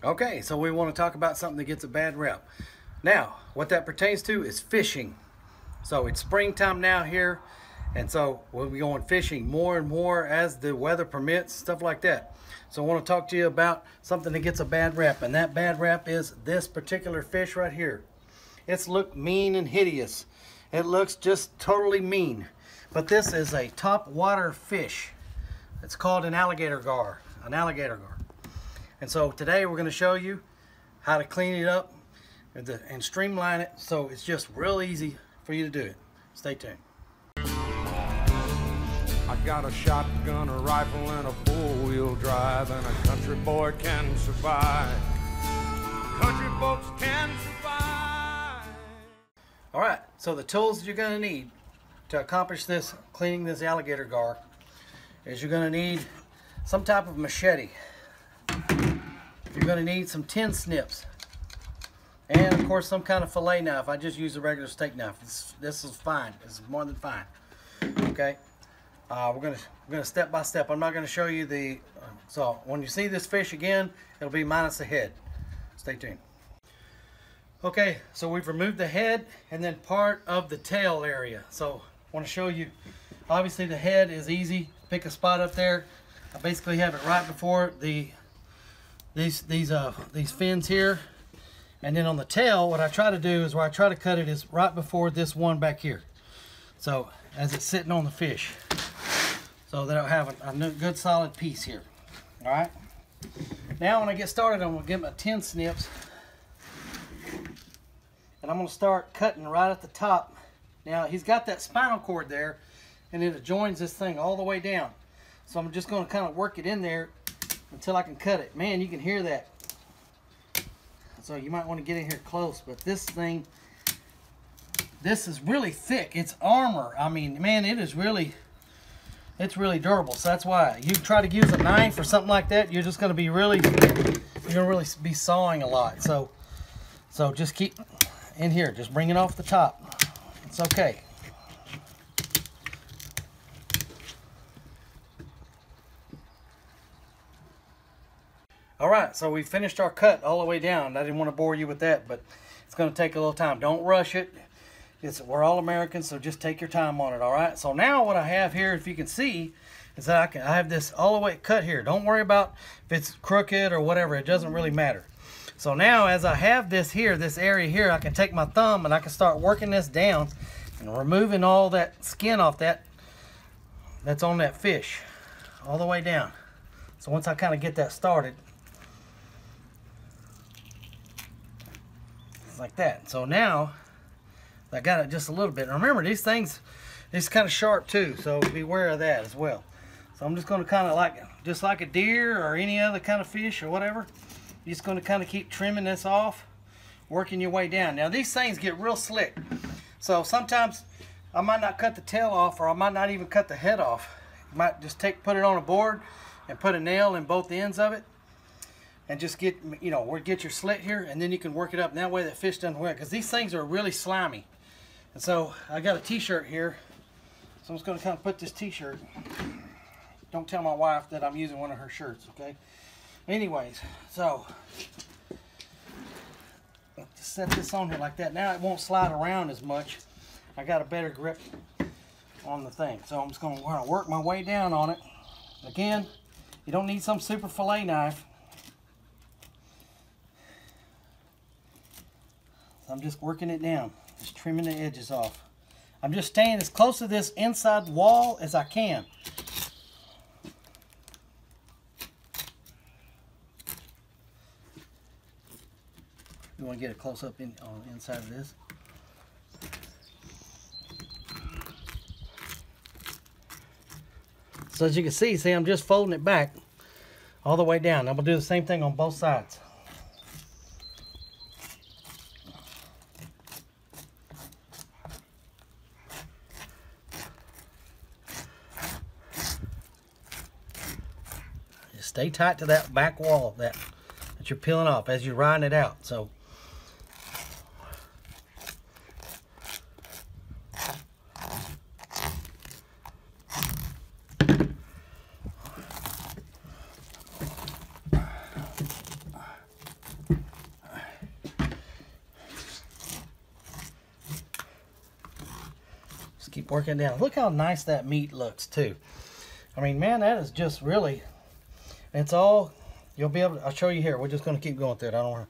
Okay, so we want to talk about something that gets a bad rep. Now, what that pertains to is fishing. So it's springtime now here, and so we'll be going fishing more and more as the weather permits, stuff like that. So I want to talk to you about something that gets a bad rep, and that bad rep is this particular fish right here. It's looked mean and hideous. It looks just totally mean. But this is a top water fish. It's called an alligator gar. An alligator gar. And so today we're going to show you how to clean it up and streamline it so it's just real easy for you to do it. Stay tuned. I got a shotgun, a rifle, and a four-wheel drive, and a country boy can survive. Country folks can survive. All right, so the tools you're going to need to accomplish this, cleaning this alligator gar, is you're going to need some type of machete. You're going to need some tin snips, and of course some kind of fillet knife. I just use a regular steak knife. This is fine. This is more than fine. Okay, we're gonna step by step. I'm not going to show you the. So when you see this fish again, it'll be minus the head. Stay tuned. Okay, so we've removed the head and then part of the tail area. So I want to show you. Obviously, the head is easy. Pick a spot up there. I basically have it right before these fins here, and then on the tail, what I try to do is where I try to cut it is right before this one back here. So as it's sitting on the fish, so that I'll have a good solid piece here. All right. Now when I get started, I'm gonna get my tin snips, and I'm gonna start cutting right at the top. Now he's got that spinal cord there, and it joins this thing all the way down. So I'm just gonna kind of work it in there until I can cut it. Man, you can hear that. So you might want to get in here close, but this thing, this is really thick. It's armor. I mean, man, it's really durable. So that's why you try to use a knife or something like that, you're just going to be really, you're going to really be sawing a lot. So just keep in here. Just bring it off the top. It's okay. All right, so we finished our cut all the way down. I didn't want to bore you with that, but it's going to take a little time. Don't rush it. We're all Americans, so just take your time on it, all right? So now what I have here, if you can see, is that I have this all the way cut here. Don't worry about if it's crooked or whatever. It doesn't really matter. So now as I have this here, this area here, I can take my thumb and I can start working this down and removing all that skin off that's on that fish all the way down. So once I kind of get that started, like that. So now I got it just a little bit. Remember, these things, it's kind of sharp too, so beware of that as well. So I'm just going to kind of just like a deer or any other kind of fish or whatever, you're just going to kind of keep trimming this off, working your way down. Now these things get real slick, so sometimes I might not cut the tail off, or I might not even cut the head off. I might just put it on a board and put a nail in both ends of it, and just get, get your slit here, and then you can work it up. And that way that fish doesn't wear it, because these things are really slimy. And so I got a t-shirt here, so I'm just going to kind of put this t-shirt. Don't tell my wife that I'm using one of her shirts, okay? Anyways, so just set this on here like that. Now it won't slide around as much. I got a better grip on the thing. So I'm just going to work my way down on it. Again, you don't need some super fillet knife. I'm just working it down, just trimming the edges off. I'm just staying as close to this inside wall as I can. You want to get a close up on the inside of this. So as you can see, I'm just folding it back all the way down. I'm going to do the same thing on both sides. Stay tight to that back wall that you're peeling off as you're riding it out. So keep working down. Look how nice that meat looks too. I mean, man, that is just really, it's all, you'll be able to, I'll show you here. We're just going to keep going through it. I don't want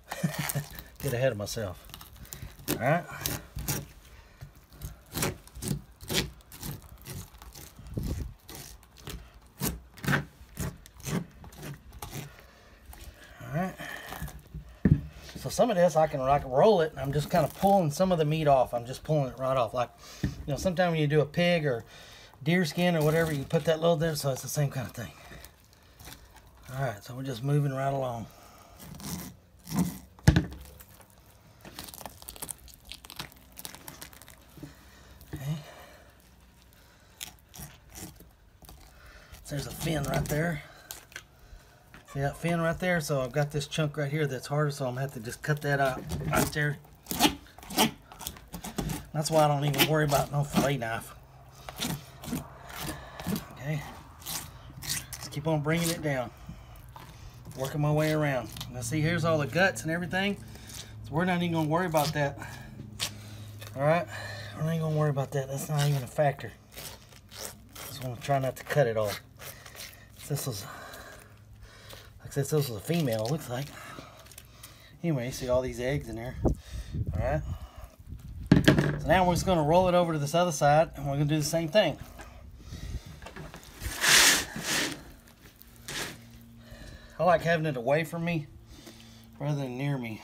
to get ahead of myself. All right. So some of this I can roll it, and I'm just kind of pulling some of the meat off. I'm just pulling it right off. Like, you know, sometimes when you do a pig or deer skin or whatever, you put that little there, so it's the same kind of thing. All right, so we're just moving right along. Okay. So there's a fin right there. See that fin right there? So I've got this chunk right here that's harder, so I'm going to have to just cut that out right there. That's why I don't even worry about no fillet knife. Okay. Let's keep on bringing it down. Working my way around. Now see, here's all the guts and everything. So we're not even going to worry about that. Alright? We're not even going to worry about that. That's not even a factor. Just want to try not to cut it all. This was... This was a female, it looks like. Anyway, you see all these eggs in there. Alright. So now we're just going to roll it over to this other side, and we're going to do the same thing. I like having it away from me rather than near me.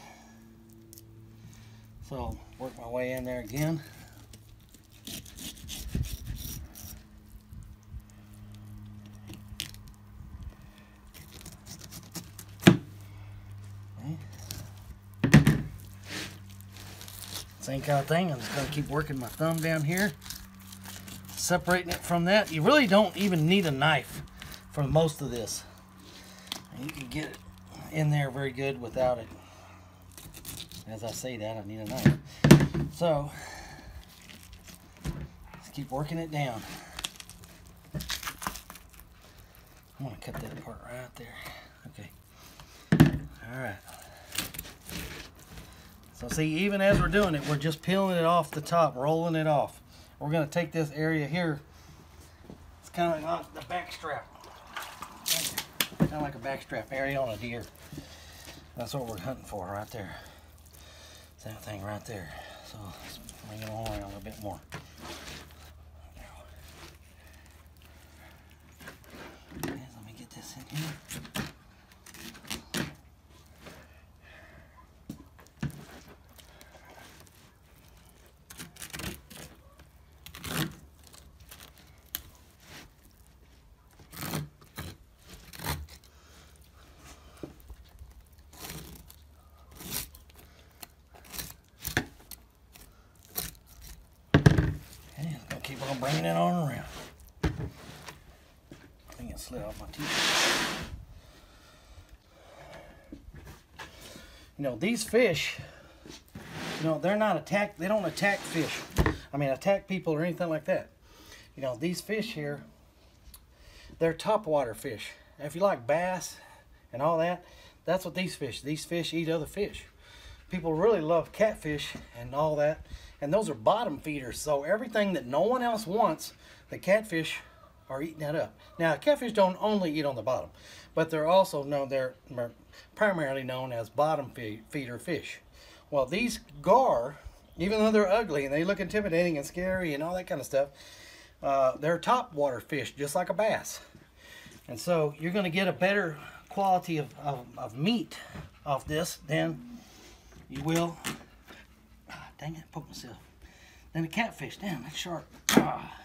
So, work my way in there again. Same kind of thing. I'm just going to keep working my thumb down here, separating it from that. You really don't even need a knife for most of this. You can get it in there very good without it. As I say that, I need a knife. So, just keep working it down. I'm going to cut that part right there. Okay. Alright. So see, even as we're doing it, we're just peeling it off the top, rolling it off. We're going to take this area here. It's kind of like the back strap. Kind of like a back strap area on a deer. That's what we're hunting for right there. It's that thing right there. So let's bring it on around a little bit more. Okay, let me get this in here. Keep on bringing it on around. I think it slid off my teeth. You know, these fish, you know, they're not attack. They don't attack fish. I mean, attack people or anything like that. You know, these fish here, they're topwater fish. And if you like bass and all that, that's what these fish eat other fish. People really love catfish and all that. And those are bottom feeders, so everything that no one else wants, the catfish are eating that up. Now, catfish don't only eat on the bottom, but they're also known, they're primarily known as bottom feeder fish. Well, these gar, even though they're ugly and they look intimidating and scary and all that kind of stuff, they're top water fish, just like a bass. And so you're going to get a better quality of meat off this than you will. Dang it, poke myself. Then the catfish, damn, that's sharp. Ah.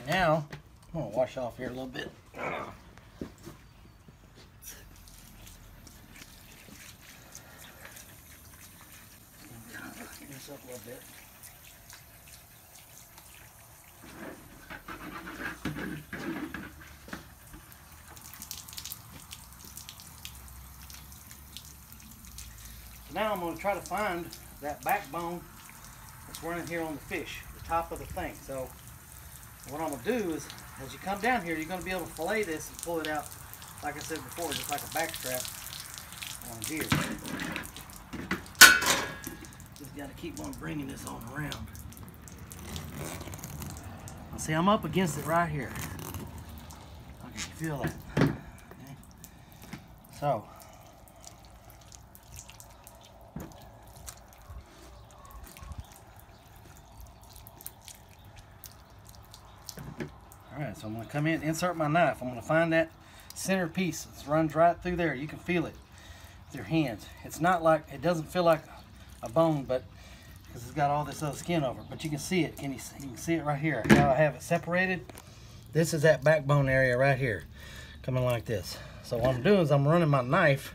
now I'm gonna wash off here a little bit. Clean this up a little bit. Now I'm going to try to find that backbone that's running here on the fish, the top of the thing. So what I'm going to do is, as you come down here, you're going to be able to fillet this and pull it out, like I said before, just like a back strap on a deer. Just got to keep on bringing this on around. Now see, I'm up against it right here. I can feel that. Okay. So. Alright, so I'm going to come in, insert my knife. I'm going to find that center piece. It runs right through there. You can feel it with your hands. It's not like, it doesn't feel like a bone, but because it's got all this other skin over it. But you can see it. You can see it right here. How I have it separated. This is that backbone area right here, coming like this. So what I'm doing is I'm running my knife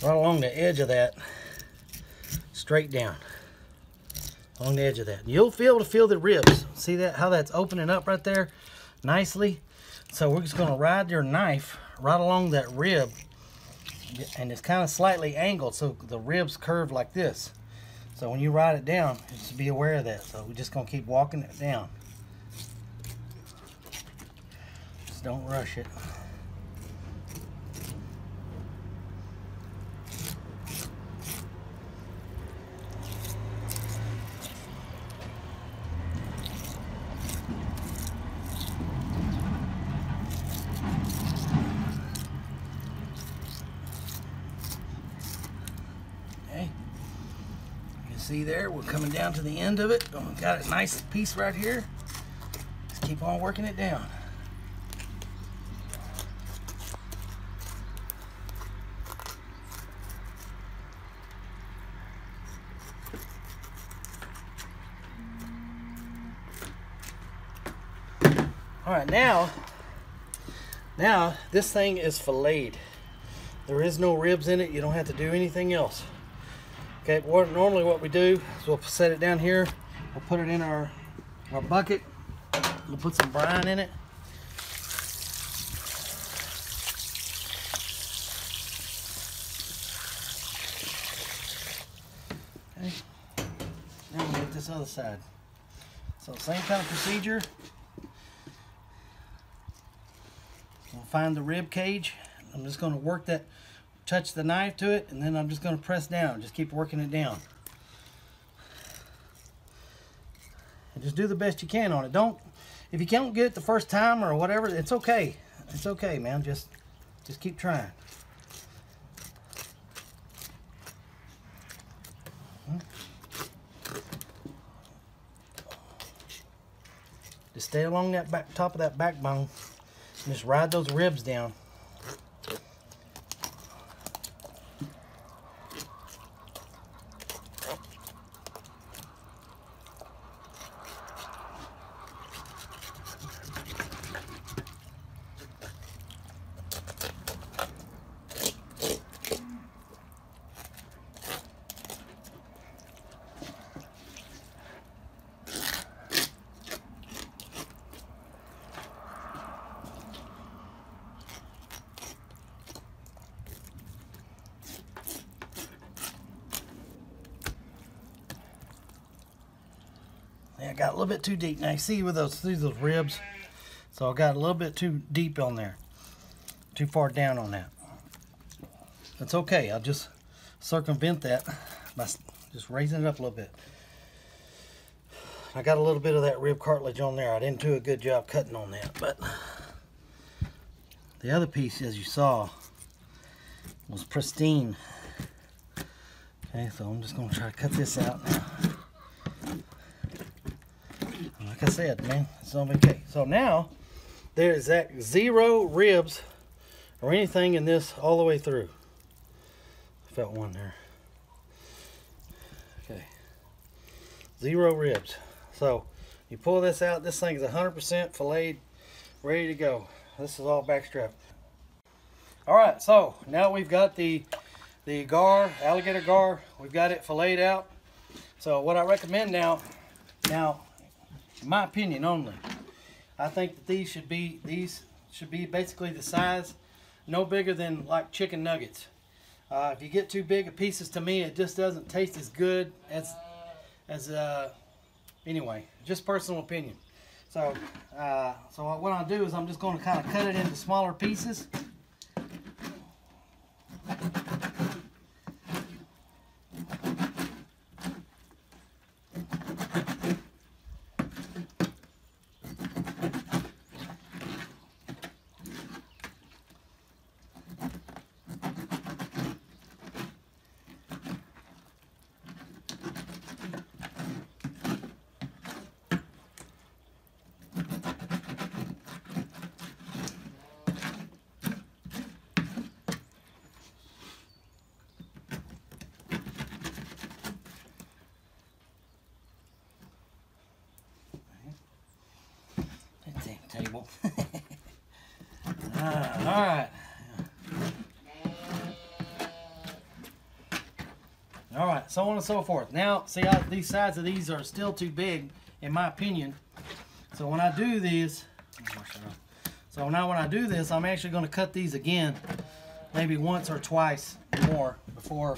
right along the edge of that, straight down. Along the edge of that. You'll be able to feel the ribs. See that? How that's opening up right there nicely. So we're just going to ride your knife right along that rib, and it's kind of slightly angled, so the ribs curve like this. So when you ride it down, just be aware of that. So we're just going to keep walking it down. Just don't rush it. See there, we're coming down to the end of it. We've got a nice piece right here. Just keep on working it down. All right, now this thing is filleted. There is no ribs in it. You don't have to do anything else. Okay, normally what we do is we'll set it down here. We'll put it in our bucket. We'll put some brine in it. Okay. Now we'll get this other side. So same kind of procedure. We'll find the rib cage. I'm just going to work that. Touch the knife to it, and then I'm just going to press down. Just keep working it down. And just do the best you can on it. If you can't get it the first time or whatever, it's okay. It's okay, man. Just keep trying. Just stay along that top of that backbone and just ride those ribs down. I got a little bit too deep. Now you see with those ribs, so I got a little bit too deep on there, too far down on that. That's okay. I'll just circumvent that by just raising it up a little bit. I got a little bit of that rib cartilage on there. I didn't do a good job cutting on that, but the other piece, as you saw, was pristine. Okay, so I'm just going to try to cut this out now. Like I said, man, it's on okay. So now there is that 0 ribs or anything in this all the way through. I felt one there. Okay, 0 ribs. So You pull this out. This thing is 100% filleted, ready to go. This is all backstrap. All right, so now we've got the gar, alligator gar. We've got it filleted out. So what I recommend now, in my opinion only, I think that these should be basically the size, no bigger than like chicken nuggets. If you get too big of pieces, to me, it just doesn't taste as good as anyway, just personal opinion. So, so what I'll do is I'm just going to kind of cut it into smaller pieces. Table. Alright. Alright, so on and so forth. Now, see how these sides of these are still too big, in my opinion. So when I do this, I'm actually going to cut these again, maybe once or twice more before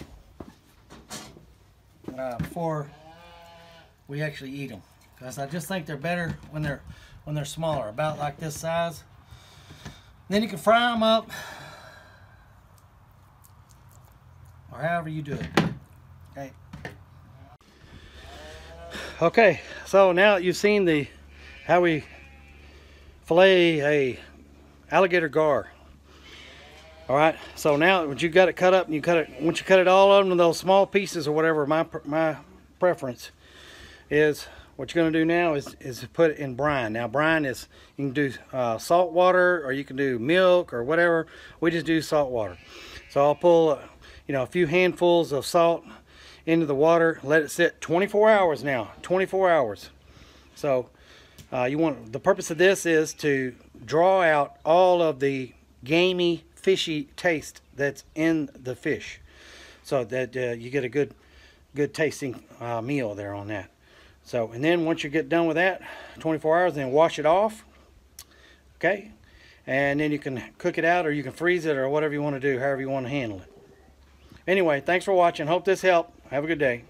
we actually eat them. Because I just think they're better when they're smaller, about like this size. Then you can fry them up, or however you do it. Okay. Okay. So now that you've seen how we fillet a alligator gar. All right. So now once you got it cut up, and once you cut it all up into those small pieces or whatever, my preference is. What you're going to do now is put it in brine. Now brine is, you can do salt water, or you can do milk or whatever. We just do salt water. So I'll pull a few handfuls of salt into the water, let it sit 24 hours now, 24 hours. So the purpose of this is to draw out all of the gamey, fishy taste that's in the fish, so that you get a good tasting meal there on that. So, and then once you get done with that, 24 hours, then wash it off. Okay. And then you can cook it out, or you can freeze it, or whatever you want to do, however you want to handle it. Anyway, thanks for watching. Hope this helped. Have a good day.